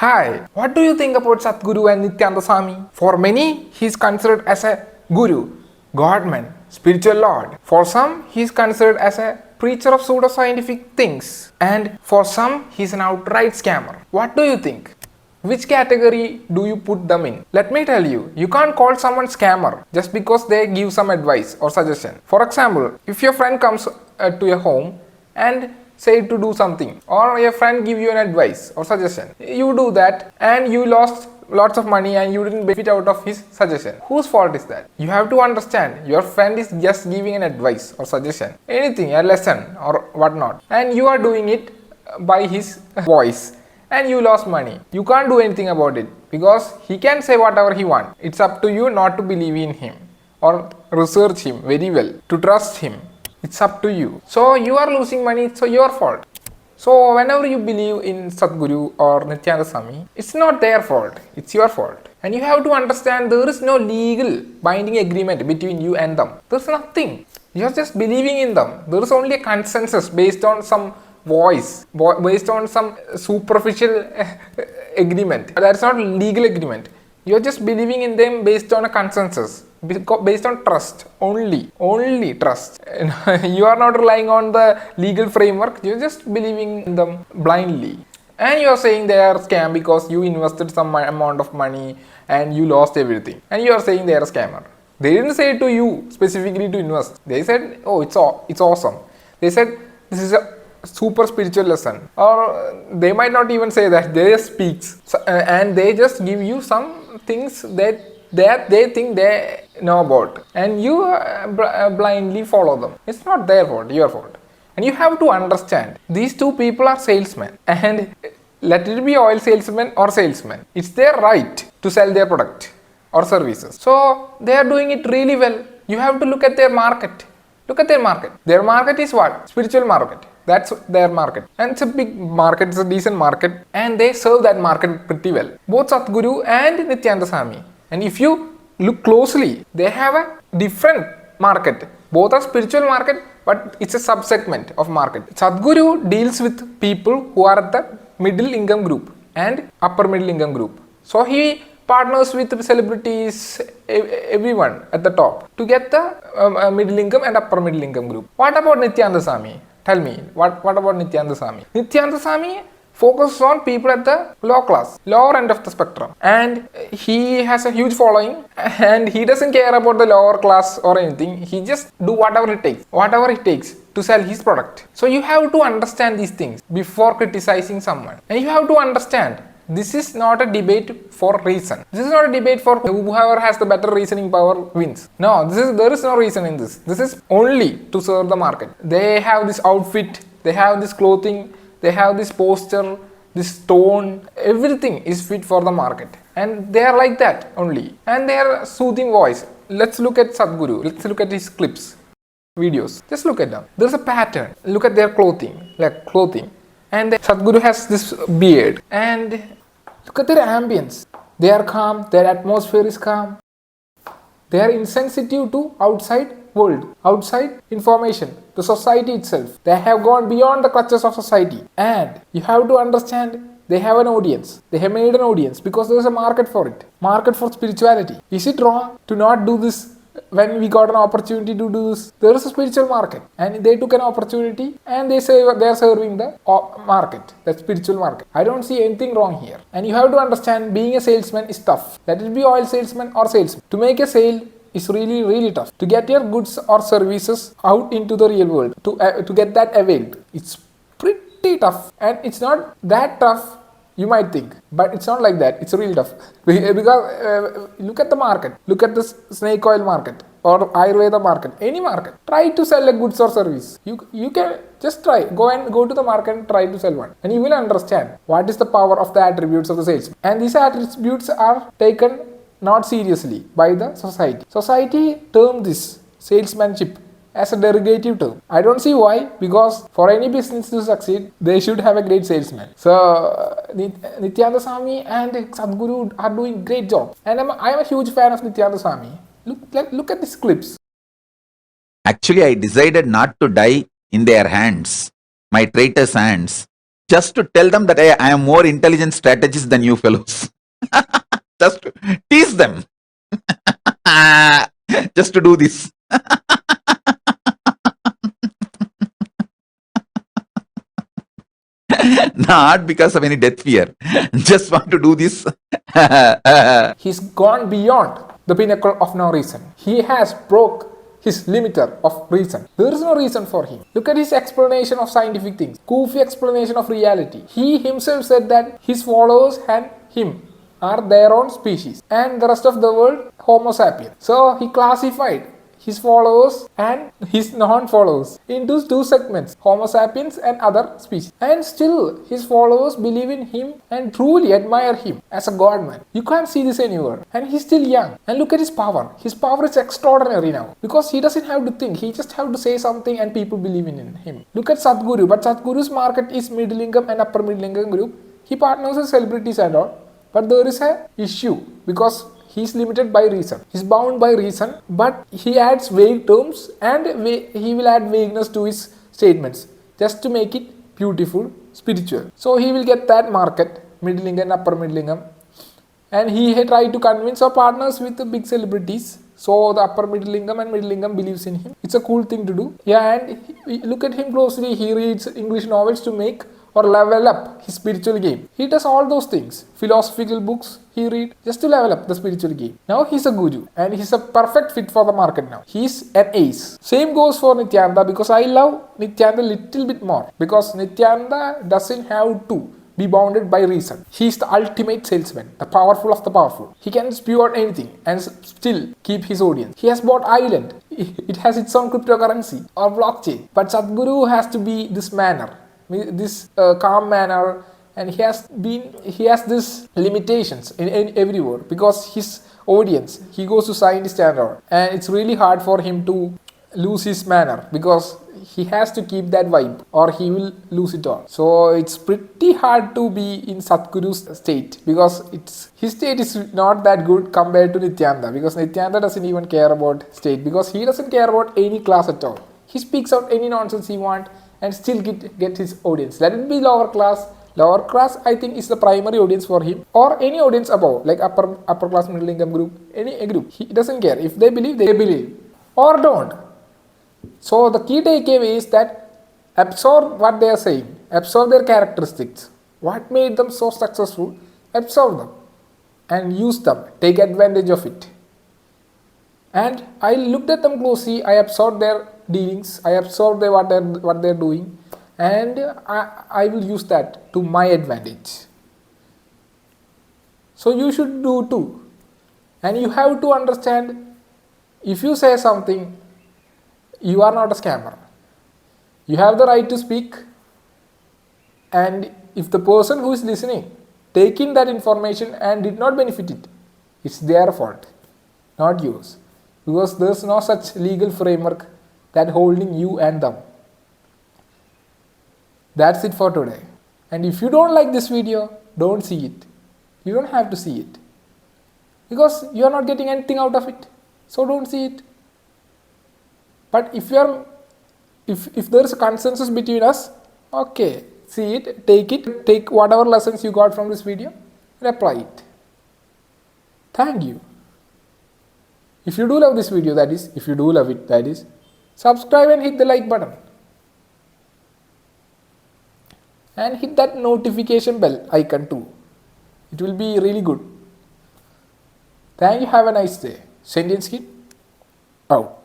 Hi, what do you think about Sadhguru and Nithyandhaswami? For many, he is considered as a guru, godman, spiritual lord. For some, he is considered as a preacher of pseudoscientific things. And for some, he is an outright scammer. What do you think? Which category do you put them in? Let me tell you, you can't call someone scammer just because they give some advice or suggestion. For example, if your friend comes to your home and say to do something, or your friend give you an advice or suggestion, you do that and you lost lots of money and you didn't benefit out of his suggestion. Whose fault is that? You have to understand, your friend is just giving an advice or suggestion, anything, a lesson or whatnot, and you are doing it by his voice and you lost money. You can't do anything about it because he can say whatever he wants. It's up to you not to believe in him or research him very well, to trust him. It's up to you. So you are losing money, it's your fault. So whenever you believe in Sadhguru or Nithyandhaswami, it's not their fault, it's your fault. And you have to understand there is no legal binding agreement between you and them. There's nothing. You are just believing in them. There is only a consensus based on some voice, based on some superficial agreement. That's not legal agreement. You are just believing in them based on a consensus, based on trust, only trust. You are not relying on the legal framework, you are just believing in them blindly. And you are saying they are scam because you invested some amount of money and you lost everything. And you are saying they are a scammer. They didn't say to you specifically to invest. They said, oh, it's awesome. They said, this is a super spiritual lesson. Or they might not even say that, they just speak. And they just give you some things that they think they know about, and you blindly follow them. It's not their fault, your fault. And you have to understand, these two people are salesmen, and let it be oil salesman or salesman, it's their right to sell their product or services. So they are doing it really well. You have to look at their market. Look at their market. Their market is what? Spiritual market. That's their market. And it's a big market, it's a decent market, and they serve that market pretty well. Both Sadhguru and Nithyandhaswami. And if you look closely, they have a different market. Both are spiritual market, but it's a subsegment of market. Sadhguru deals with people who are at the middle income group and upper middle income group. So he partners with celebrities, everyone at the top, to get the middle income and upper middle income group. What about Nithyandhaswami? Tell me, what about Nithyandhaswami? Nithyandhaswami focuses on people at the lower end of the spectrum. And he has a huge following, and he doesn't care about the lower class or anything. He just do whatever it takes to sell his product. So you have to understand these things before criticizing someone. And you have to understand, this is not a debate for reason. This is not a debate for whoever has the better reasoning power wins. No, there is no reason in this. This is only to serve the market. They have this outfit, they have this clothing, they have this posture, this tone, everything is fit for the market. And they are like that only. And they are soothing voice. Let's look at Sadhguru. Let's look at his clips, videos. Just look at them. There's a pattern. Look at their clothing. And Sadhguru has this beard. And look at their ambience. They are calm. Their atmosphere is calm. They are insensitive to outside world, outside information, the society itself. They have gone beyond the clutches of society. And you have to understand, they have an audience. They have made an audience because there is a market for it. Market for spirituality. Is it wrong to not do this when we got an opportunity to do this? There is a spiritual market, and they took an opportunity and they say they are serving the market, the spiritual market. I don't see anything wrong here. And you have to understand, being a salesman is tough. Let it be oil salesman or salesman. To make a sale is really tough. To get your goods or services out into the real world, to get that availed, it's pretty tough. And it's not that tough you might think, but it's not like that. It's really tough because look at the market. Look at the snake oil market or Ayurveda market, any market. Try to sell a goods or service. You can just try. Go to the market and try to sell one, and you will understand what is the power of the attributes of the salesman. And these attributes are taken not seriously by the society. Society term this salesmanship as a derogative term. I don't see why, because for any business to succeed, they should have a great salesman. So Nithyandhaswami and Sadhguru are doing great job. And I am a huge fan of Nithyandhaswami. Look at these clips. Actually, I decided not to die in their hands, my traitor's hands, just to tell them that hey, I am more intelligent strategist than you fellows. Just to tease them. Just to do this. Not because of any death fear. Just want to do this. He's gone beyond the pinnacle of no reason. He has broke his limiter of reason. There is no reason for him. Look at his explanation of scientific things. Goofy explanation of reality. He himself said that his followers and him are their own species and the rest of the world Homo sapiens. So he classified his followers and his non-followers into two segments, Homo sapiens and other species. And still his followers believe in him and truly admire him as a godman. You can't see this anywhere. And he's still young. And look at his power. His power is extraordinary now because he doesn't have to think. He just have to say something and people believe in him. Look at Sadhguru. But Sadhguru's market is middle income and upper middle income group. He partners with celebrities and all. But there is a issue because he is limited by reason. He is bound by reason, but he adds vague terms and he will add vagueness to his statements just to make it beautiful, spiritual. So he will get that market, middle income, upper middle income. And he had tried to convince our partners with the big celebrities. So the upper middle income believes in him. It's a cool thing to do. Yeah, and look at him closely. He reads English novels to make or level up his spiritual game. He does all those things. Philosophical books he read just to level up the spiritual game. Now he's a guru and he's a perfect fit for the market now. He's an ace. Same goes for Nithyanda because I love Nithyanda little bit more because Nithyanda doesn't have to be bounded by reason. He's the ultimate salesman, the powerful of the powerful. He can spew out anything and still keep his audience. He has bought island. It has its own cryptocurrency or blockchain. But Sadhguru has to be this manner. This calm manner, and he has this limitations in every word because his audience, he goes to scientist and all, and it's really hard for him to lose his manner because he has to keep that vibe or he will lose it all. So it's pretty hard to be in Sadhguru's state because his state is not that good compared to Nithyanda because Nithyanda doesn't even care about state because he doesn't care about any class at all. He speaks out any nonsense he wants and still get his audience. Let it be lower class. Lower class, I think, is the primary audience for him, or any audience above, like upper class, middle income group, any group. He doesn't care. If they believe, or don't. So the key takeaway is that absorb what they are saying, absorb their characteristics, what made them so successful, absorb them, and use them. Take advantage of it. And I looked at them closely. I absorbed their dealings. I absorbed what they're doing, and I will use that to my advantage. So you should do too, and you have to understand. If you say something, you are not a scammer. You have the right to speak, and if the person who is listening taking that information and did not benefit it, it's their fault, not yours. Because there's no such legal framework that holding you and them. That's it for today. And if you don't like this video, don't see it. You don't have to see it. Because you are not getting anything out of it. So don't see it. But if there is a consensus between us, okay, see it, take whatever lessons you got from this video and apply it. Thank you. If you do love this video, that is, subscribe and hit the like button. And hit that notification bell icon too. It will be really good. Thank you. Have a nice day. Sentient Kid out.